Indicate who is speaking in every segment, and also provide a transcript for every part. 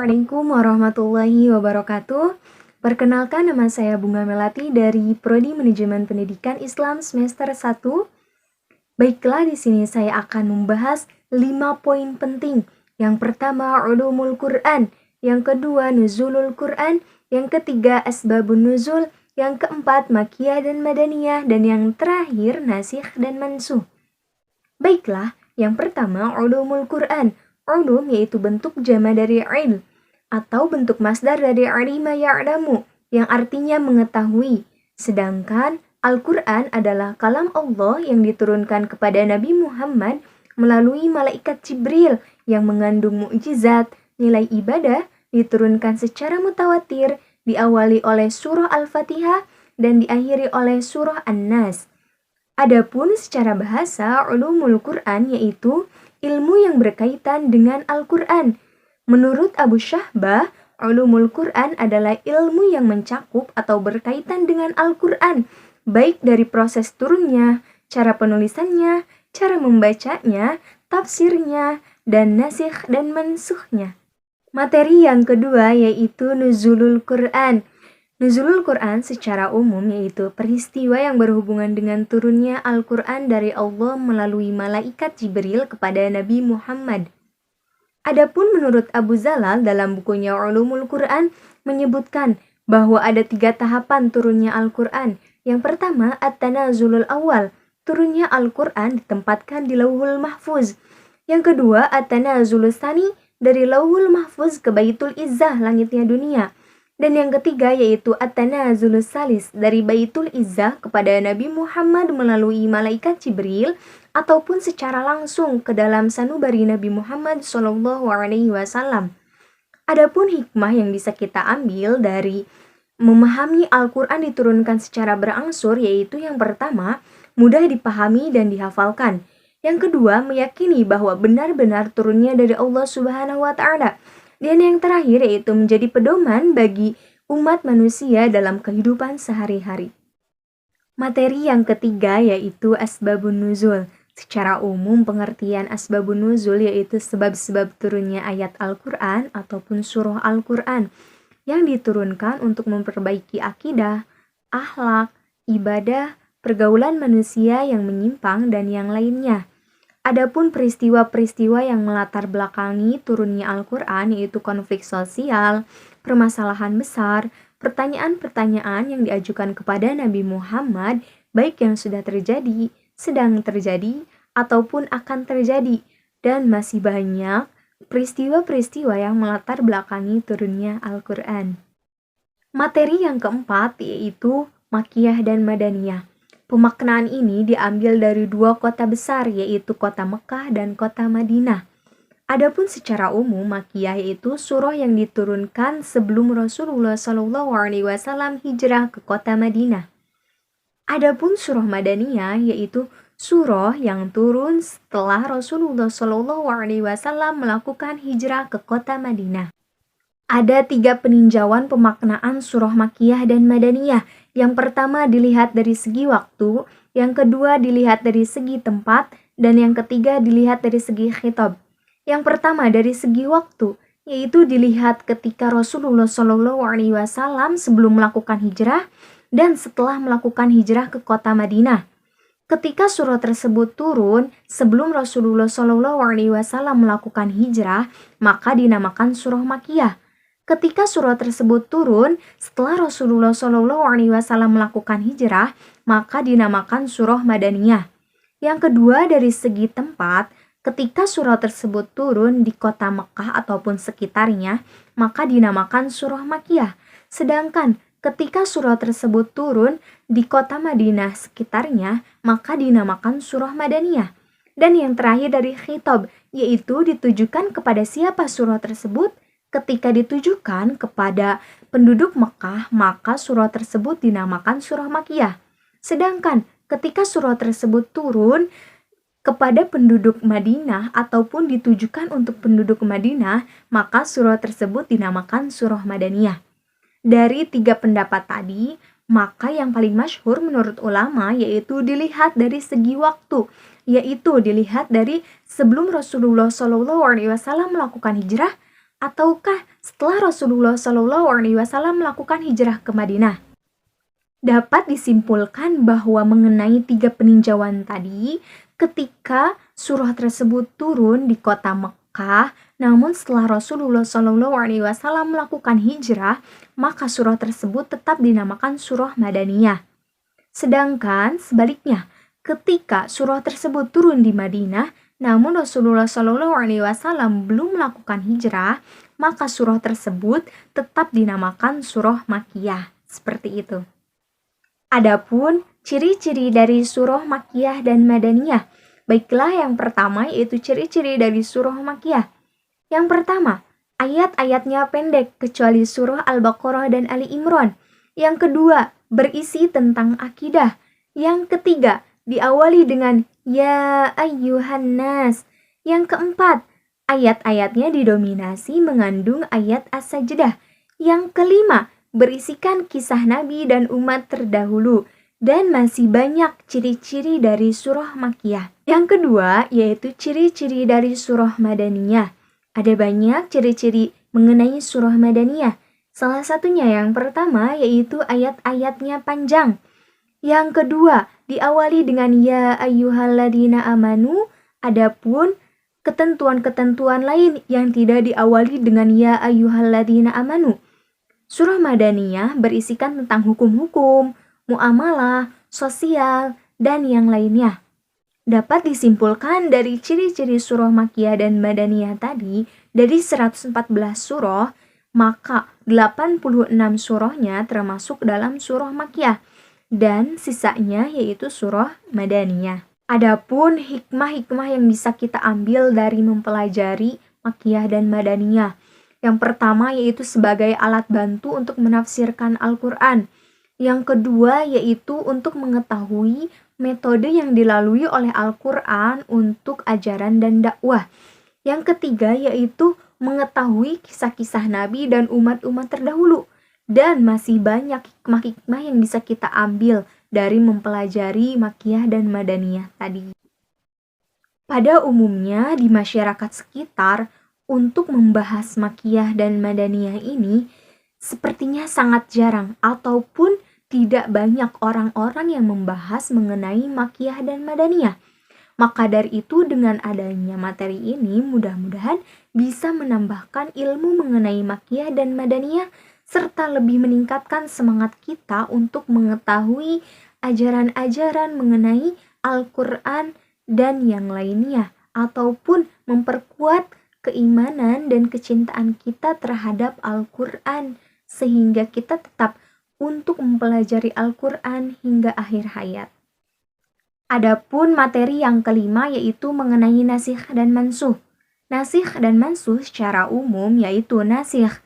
Speaker 1: Assalamualaikum warahmatullahi wabarakatuh. Perkenalkan, nama saya Bunga Melati dari Prodi Manajemen Pendidikan Islam semester 1. Baiklah, di sini saya akan membahas 5 poin penting. Yang pertama, ulumul Quran. Yang kedua, nuzulul Quran. Yang ketiga, asbabun nuzul. Yang keempat, makiyah dan madaniyah. Dan yang terakhir, nasikh dan mansuh. Baiklah, yang pertama, ulumul Quran. Ulum yaitu bentuk jama dari ilm atau bentuk masdar dari alima ya'lamu yang artinya mengetahui. Sedangkan Al-Quran adalah kalam Allah yang diturunkan kepada Nabi Muhammad melalui malaikat Jibril yang mengandung mukjizat, nilai ibadah, diturunkan secara mutawatir, diawali oleh surah Al-Fatihah dan diakhiri oleh surah An-Nas. Adapun secara bahasa, ulumul Quran yaitu ilmu yang berkaitan dengan Al-Quran. Menurut Abu Syahbah, ulumul Quran adalah ilmu yang mencakup atau berkaitan dengan Al-Quran, baik dari proses turunnya, cara penulisannya, cara membacanya, tafsirnya, dan nasikh dan mansukhnya. Materi yang kedua yaitu nuzulul Quran. Nuzulul Quran secara umum yaitu peristiwa yang berhubungan dengan turunnya Al-Quran dari Allah melalui malaikat Jibril kepada Nabi Muhammad. Adapun menurut Abu Zalal dalam bukunya Ulumul Quran menyebutkan bahwa ada 3 tahapan turunnya Al-Quran. Yang pertama, at-tanazulul awal, turunnya Al-Quran ditempatkan di Lauhul Mahfuz. Yang kedua, at-tanazulul tsani, dari Lauhul Mahfuz ke Baitul Izzah, langitnya dunia. Dan yang ketiga yaitu at-tanazulus salis, dari Baitul Izzah kepada Nabi Muhammad melalui malaikat Jibril ataupun secara langsung ke dalam sanubari Nabi Muhammad SAW. Adapun hikmah yang bisa kita ambil dari memahami Al-Quran diturunkan secara berangsur yaitu yang pertama, mudah dipahami dan dihafalkan. Yang kedua, meyakini bahwa benar-benar turunnya dari Allah Subhanahu wa Ta'ala. Dan yang terakhir yaitu menjadi pedoman bagi umat manusia dalam kehidupan sehari-hari. Materi yang ketiga yaitu asbabun nuzul. Secara umum pengertian asbabun nuzul yaitu sebab-sebab turunnya ayat Al-Quran ataupun surah Al-Quran yang diturunkan untuk memperbaiki akidah, akhlak, ibadah, pergaulan manusia yang menyimpang dan yang lainnya. Adapun peristiwa-peristiwa yang melatar belakangi turunnya Al-Quran yaitu konflik sosial, permasalahan besar, pertanyaan-pertanyaan yang diajukan kepada Nabi Muhammad, baik yang sudah terjadi, sedang terjadi, ataupun akan terjadi, dan masih banyak peristiwa-peristiwa yang melatar belakangi turunnya Al-Quran. Materi yang keempat yaitu makiyah dan madaniyah. Pemaknaan ini diambil dari 2 kota besar yaitu kota Mekah dan kota Madinah. Adapun secara umum makiyah yaitu surah yang diturunkan sebelum Rasulullah SAW hijrah ke kota Madinah. Adapun surah Madaniyah yaitu surah yang turun setelah Rasulullah SAW melakukan hijrah ke kota Madinah. Ada 3 peninjauan pemaknaan surah Makiyah dan Madaniyah. Yang pertama dilihat dari segi waktu, yang kedua dilihat dari segi tempat, dan yang ketiga dilihat dari segi khitab. Yang pertama dari segi waktu, yaitu dilihat ketika Rasulullah SAW sebelum melakukan hijrah dan setelah melakukan hijrah ke kota Madinah. Ketika surah tersebut turun sebelum Rasulullah SAW melakukan hijrah, maka dinamakan surah Makiyah. Ketika surah tersebut turun setelah Rasulullah SAW melakukan hijrah, maka dinamakan surah Madaniyah. Yang kedua dari segi tempat, ketika surah tersebut turun di kota Mekah ataupun sekitarnya, maka dinamakan surah Makiyah. Sedangkan ketika surah tersebut turun di kota Madinah sekitarnya, maka dinamakan surah Madaniyah. Dan yang terakhir dari khitab, yaitu ditujukan kepada siapa surah tersebut. Ketika ditujukan kepada penduduk Mekah, maka surah tersebut dinamakan surah Makiyah. Sedangkan ketika surah tersebut turun kepada penduduk Madinah ataupun ditujukan untuk penduduk Madinah, maka surah tersebut dinamakan surah Madaniyah. Dari 3 pendapat tadi, maka yang paling masyhur menurut ulama yaitu dilihat dari segi waktu, yaitu dilihat dari sebelum Rasulullah SAW melakukan hijrah ataukah setelah Rasulullah SAW melakukan hijrah ke Madinah? Dapat disimpulkan bahwa mengenai 3 peninjauan tadi, ketika surah tersebut turun di kota Mekah, namun setelah Rasulullah SAW melakukan hijrah, maka surah tersebut tetap dinamakan surah Madaniyah. Sedangkan sebaliknya, ketika surah tersebut turun di Madinah, namun Rasulullah SAW belum melakukan hijrah, maka surah tersebut tetap dinamakan surah Makkiyah. Seperti itu. Adapun ciri-ciri dari surah Makkiyah dan Madaniyah. Baiklah, yang pertama yaitu ciri-ciri dari surah Makkiyah. Yang pertama, ayat-ayatnya pendek kecuali surah Al-Baqarah dan Ali Imran. Yang kedua, berisi tentang akidah. Yang ketiga, diawali dengan Ya ayyuhan nas. Yang keempat, ayat-ayatnya didominasi mengandung ayat as-sajdah. Yang kelima, berisikan kisah Nabi dan umat terdahulu. Dan masih banyak ciri-ciri dari surah Makkiyah. Yang kedua, yaitu ciri-ciri dari surah Madaniyah. Ada banyak ciri-ciri mengenai surah Madaniyah. Salah satunya yang pertama yaitu ayat-ayatnya panjang. Yang kedua, diawali dengan Ya ayyuhalladzina amanu. Adapun ketentuan-ketentuan lain yang tidak diawali dengan Ya ayyuhalladzina amanu. Surah Madaniyah berisikan tentang hukum-hukum, muamalah, sosial, dan yang lainnya. Dapat disimpulkan dari ciri-ciri surah Makkiyah dan Madaniyah tadi, dari 114 surah, maka 86 surahnya termasuk dalam surah Makkiyah, dan sisanya yaitu surah Madaniyah. Adapun hikmah-hikmah yang bisa kita ambil dari mempelajari Makkiyah dan Madaniyah. Yang pertama yaitu sebagai alat bantu untuk menafsirkan Al-Quran. Yang kedua yaitu untuk mengetahui metode yang dilalui oleh Al-Quran untuk ajaran dan dakwah. Yang ketiga yaitu mengetahui kisah-kisah Nabi dan umat-umat terdahulu. Dan masih banyak hikmah-hikmah yang bisa kita ambil dari mempelajari Makkiyah dan Madaniyah tadi. Pada umumnya di masyarakat sekitar, untuk membahas Makkiyah dan Madaniyah ini sepertinya sangat jarang ataupun tidak banyak orang-orang yang membahas mengenai Makkiyah dan Madaniyah. Maka dari itu dengan adanya materi ini mudah-mudahan bisa menambahkan ilmu mengenai Makkiyah dan Madaniyah serta lebih meningkatkan semangat kita untuk mengetahui ajaran-ajaran mengenai Al-Quran dan yang lainnya ataupun memperkuat keimanan dan kecintaan kita terhadap Al-Quran sehingga kita tetap untuk mempelajari Al-Quran hingga akhir hayat. Adapun materi yang kelima yaitu mengenai nasikh dan mansuh. Nasikh dan mansuh secara umum yaitu nasikh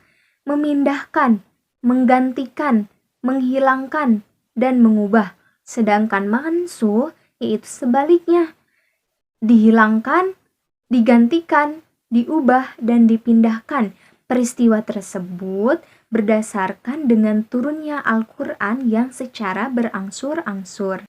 Speaker 1: memindahkan, menggantikan, menghilangkan, dan mengubah. Sedangkan mansuh yaitu sebaliknya, dihilangkan, digantikan, diubah, dan dipindahkan. Peristiwa tersebut berdasarkan dengan turunnya Al-Quran yang secara berangsur-angsur.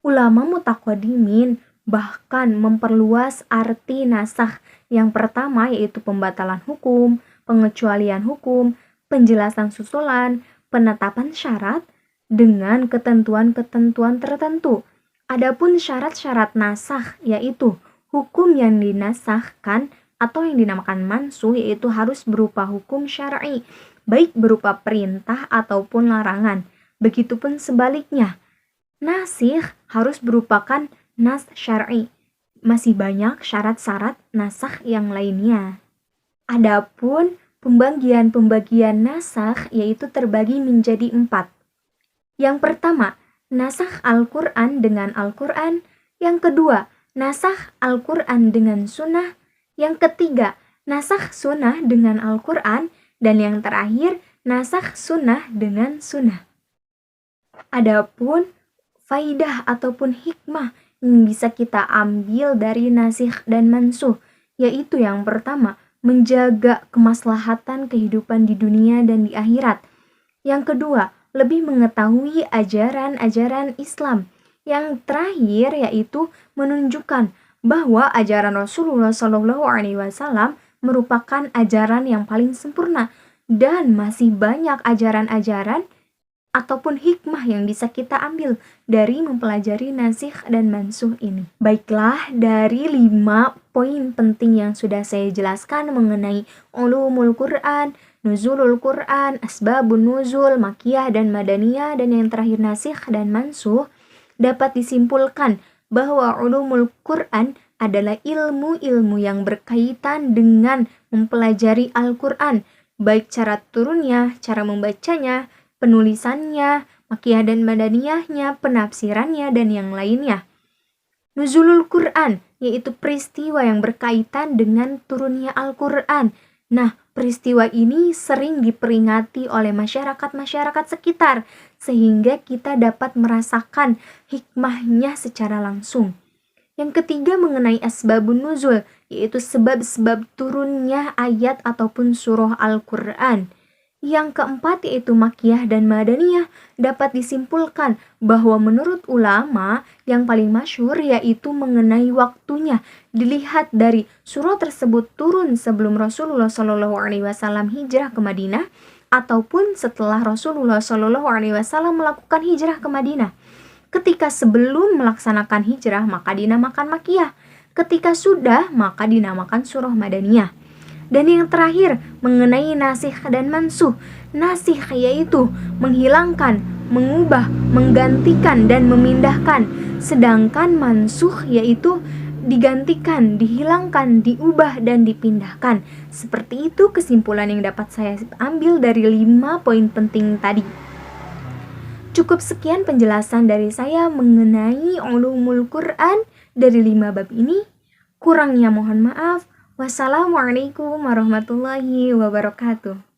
Speaker 1: Ulama mutaqaddimin bahkan memperluas arti nasakh. Yang pertama yaitu pembatalan hukum, pengecualian hukum, penjelasan susulan, penetapan syarat dengan ketentuan-ketentuan tertentu. Adapun syarat-syarat nasakh yaitu hukum yang dinasahkan atau yang dinamakan mansuh yaitu harus berupa hukum syar'i, baik berupa perintah ataupun larangan. Begitupun sebaliknya, nasikh harus berupakan nas syar'i. Masih banyak syarat-syarat nasakh yang lainnya. Adapun pembagian-pembagian nasakh yaitu terbagi menjadi 4. Yang pertama, nasakh Al-Quran dengan Al-Quran. Yang kedua, nasakh Al-Quran dengan sunnah. Yang ketiga, nasakh sunnah dengan Al-Quran. Dan yang terakhir, nasakh sunnah dengan sunnah. Adapun faidah ataupun hikmah yang bisa kita ambil dari nasikh dan mansuh, yaitu yang pertama, menjaga kemaslahatan kehidupan di dunia dan di akhirat. Yang kedua, lebih mengetahui ajaran-ajaran Islam. Yang terakhir yaitu menunjukkan bahwa ajaran Rasulullah SAW merupakan ajaran yang paling sempurna dan masih banyak ajaran-ajaran ataupun hikmah yang bisa kita ambil dari mempelajari nasikh dan mansuh ini. Baiklah, dari 5 poin penting yang sudah saya jelaskan mengenai ulumul Quran, nuzulul Quran, asbabun nuzul, makiyah dan madaniyah, dan yang terakhir nasikh dan mansuh, dapat disimpulkan bahwa ulumul Quran adalah ilmu-ilmu yang berkaitan dengan mempelajari Al-Quran, baik cara turunnya, cara membacanya, penulisannya, makiyah dan madaniyahnya, penafsirannya, dan yang lainnya. Nuzulul Quran, yaitu peristiwa yang berkaitan dengan turunnya Al-Quran. Nah, peristiwa ini sering diperingati oleh masyarakat-masyarakat sekitar, sehingga kita dapat merasakan hikmahnya secara langsung. Yang ketiga mengenai asbabun nuzul, yaitu sebab-sebab turunnya ayat ataupun surah Al-Quran. Yang keempat yaitu makiyah dan madaniyah, dapat disimpulkan bahwa menurut ulama yang paling masyhur yaitu mengenai waktunya. Dilihat dari surah tersebut turun sebelum Rasulullah Shallallahu Alaihi Wasallam hijrah ke Madinah ataupun setelah Rasulullah Shallallahu Alaihi Wasallam melakukan hijrah ke Madinah. Ketika sebelum melaksanakan hijrah maka dinamakan makiyah. Ketika sudah maka dinamakan surah madaniyah. Dan yang terakhir mengenai nasikh dan mansuh. Nasikh yaitu menghilangkan, mengubah, menggantikan dan memindahkan. Sedangkan mansuh yaitu digantikan, dihilangkan, diubah dan dipindahkan. Seperti itu kesimpulan yang dapat saya ambil dari 5 poin penting tadi. Cukup sekian penjelasan dari saya mengenai ulumul Quran dari 5 bab ini. Kurangnya mohon maaf. Wassalamualaikum warahmatullahi wabarakatuh.